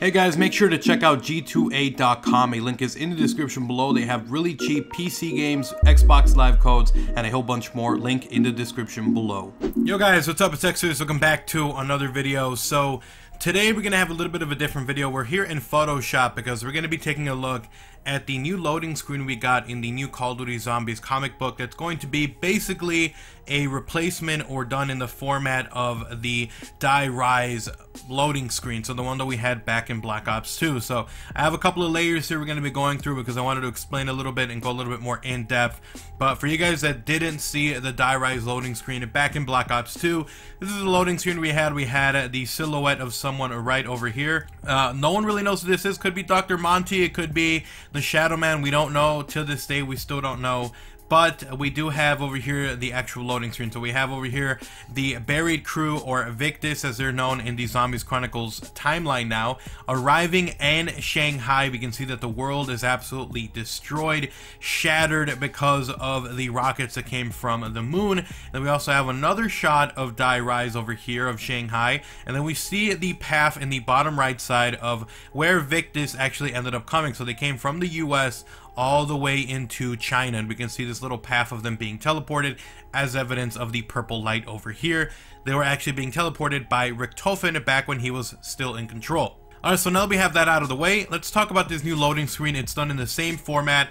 Hey guys, make sure to check out G2A.com. A link is in the description below. They have really cheap PC games, Xbox Live codes, and a whole bunch more. Link in the description below. Yo guys, what's up? It's XRAYZ. Welcome back to another video. So today we're going to have a little bit of a different video. We're here in Photoshop because we're going to be taking a look at the new loading screen we got in the new Call of Duty Zombies comic book. That's going to be basically a replacement or done in the format of the Rayz loading screen, so the one that we had back in Black Ops 2. So I have a couple of layers here we're going to be going through because I wanted to explain a little bit and go a little bit more in depth. But for you guys that didn't see the Rayz loading screen back in Black Ops 2, this is the loading screen we had. We had the silhouette of someone right over here. No one really knows who this is. Could be Dr. Monty, it could be the Shadow Man. We don't know. To this day we still don't know. But we do have over here the actual loading screen. So we have over here the buried crew, or Victus as they're known in the Zombies Chronicles timeline now, arriving in Shanghai. We can see that the world is absolutely destroyed, shattered because of the rockets that came from the moon. Then we also have another shot of Rayz over here of Shanghai. And then we see the path in the bottom right side of where Victus actually ended up coming. So they came from the US all the way into China, and we can see this little path of them being teleported as evidence of the purple light over here. They were actually being teleported by Richtofen back when he was still in control. Alright, so now that we have that out of the way, let's talk about this new loading screen. It's done in the same format.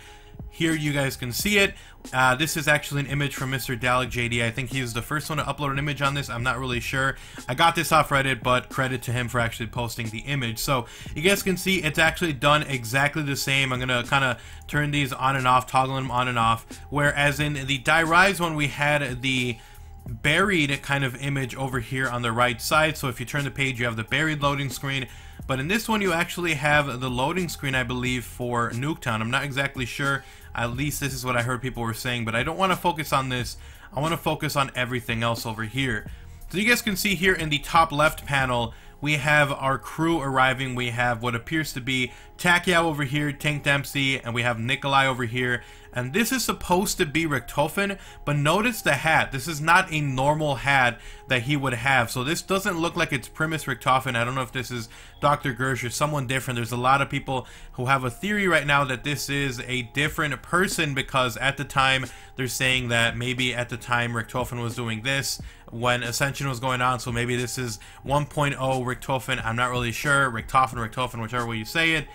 Here you guys can see it. This is actually an image from Mr. Dalek JD. I think he's the first one to upload an image on this. I'm not really sure. I got this off Reddit, but credit to him for actually posting the image. So you guys can see it's actually done exactly the same. I'm going to kind of turn these on and off, toggle them on and off. Whereas in the Rayz one, we had the buried kind of image over here on the right side. So if you turn the page, you have the buried loading screen. But in this one, you actually have the loading screen, I believe, for Nuketown. I'm not exactly sure. At least this is what I heard people were saying. But I don't want to focus on this. I want to focus on everything else over here. So you guys can see here in the top left panel, we have our crew arriving. We have what appears to be Takiao over here, Tank Dempsey, and we have Nikolai over here. And this is supposed to be Richtofen, but notice the hat. This is not a normal hat that he would have. So this doesn't look like it's Primus Richtofen. I don't know if this is Dr. Gersh or someone different. There's a lot of people who have a theory right now that this is a different person, because at the time they're saying that maybe at the time Richtofen was doing this when Ascension was going on. So maybe this is 1.0 Richtofen. I'm not really sure. Richtofen, whichever way you say it.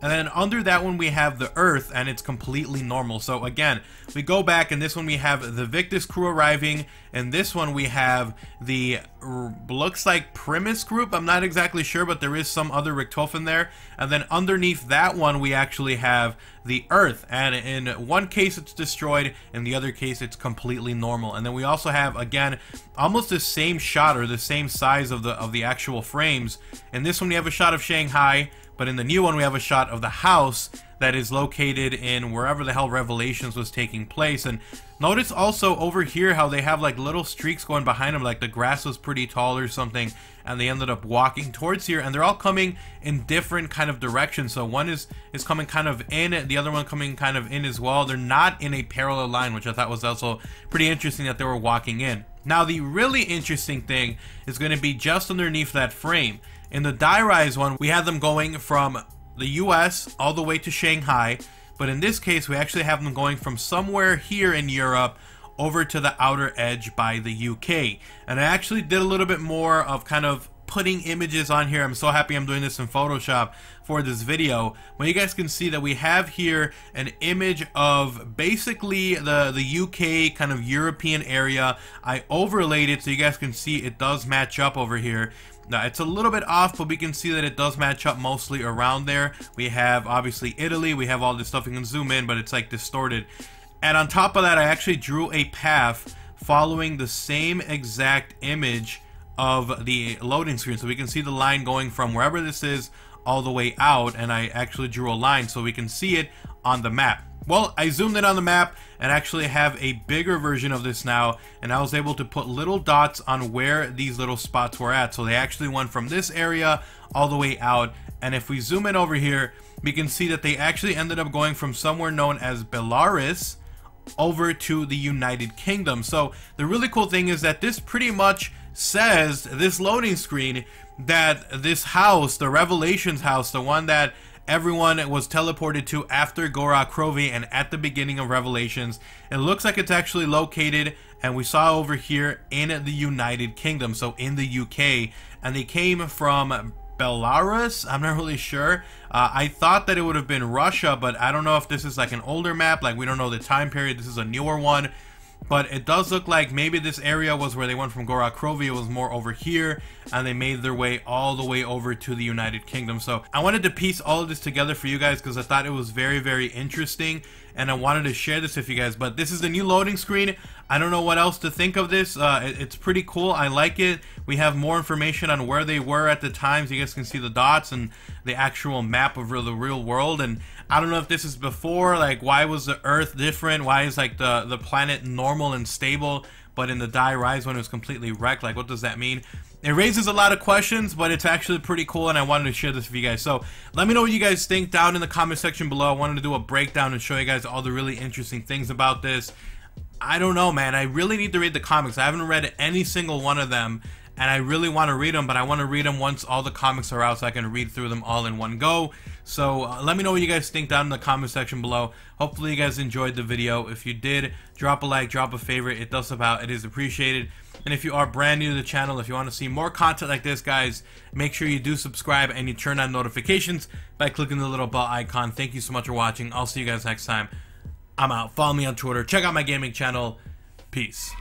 And then under that one we have the Earth, and it's completely normal. So again, we go back, and this one we have the Victus crew arriving, and this one we have the looks like Primus group. I'm not exactly sure, but there is some other Richtofen there. And then underneath that one we actually have the Earth, and in one case it's destroyed, in the other case it's completely normal. And then we also have, again, almost the same shot, or the same size of the actual frames. In this one we have a shot of Shanghai, but in the new one we have a shot of the house that is located in wherever the hell Revelations was taking place. And notice also over here how they have like little streaks going behind them, like the grass was pretty tall or something, and they ended up walking towards here, and they're all coming in different kind of directions. So one is coming kind of in, the other one coming kind of in as well. They're not in a parallel line, which I thought was also pretty interesting that they were walking in. Now the really interesting thing is going to be just underneath that frame. In the Rayz one, we had them going from the US all the way to Shanghai, but in this case we actually have them going from somewhere here in Europe over to the outer edge by the UK. And I actually did a little bit more of kind of putting images on here. I'm so happy I'm doing this in Photoshop for this video. But you guys can see that we have here an image of basically the UK kind of European area. I overlaid it so you guys can see it does match up over here. Now it's a little bit off, but we can see that it does match up mostly around there. We have obviously Italy, we have all this stuff. You can zoom in, but it's like distorted. And on top of that, I actually drew a path following the same exact image of the loading screen. So we can see the line going from wherever this is all the way out, and I actually drew a line so we can see it on the map. Well, I zoomed in on the map and actually have a bigger version of this now, and I was able to put little dots on where these little spots were at. So they actually went from this area all the way out, and if we zoom in over here, we can see that they actually ended up going from somewhere known as Belarus over to the United Kingdom. So the really cool thing is that this pretty much says, this loading screen, that this house, the Revelations house, the one that everyone was teleported to after OGXRAYZ and at the beginning of Revelations, it looks like it's actually located, and we saw over here, in the United Kingdom, so in the UK, and they came from Belarus. I'm not really sure. I thought that it would have been Russia, but I don't know if this is like an older map, like we don't know the time period. This is a newer one, but it does look like maybe this area was where they went from OGXRAYZ. It was more over here, and they made their way all the way over to the United Kingdom. So I wanted to piece all of this together for you guys because I thought it was very, very interesting, and I wanted to share this with you guys. But this is the new loading screen. I don't know what else to think of this. It's pretty cool. I like it. We have more information on where they were at the time, so you guys can see the dots and the actual map of the real world. And I don't know if this is before, like, why was the Earth different? Why is like the planet normal and stable, but in the Rayz one it was completely wrecked? Like, what does that mean? It raises a lot of questions, but it's actually pretty cool, and I wanted to share this with you guys. So let me know what you guys think down in the comment section below. I wanted to do a breakdown and show you guys all the really interesting things about this. I don't know, man. I really need to read the comics. I haven't read any single one of them, and I really want to read them, but I want to read them once all the comics are out so I can read through them all in one go. So let me know what you guys think down in the comment section below. Hopefully you guys enjoyed the video. If you did, drop a like, drop a favorite. It does help out. It is appreciated. And if you are brand new to the channel, if you want to see more content like this, guys, make sure you do subscribe and you turn on notifications by clicking the little bell icon. Thank you so much for watching. I'll see you guys next time. I'm out. Follow me on Twitter. Check out my gaming channel. Peace.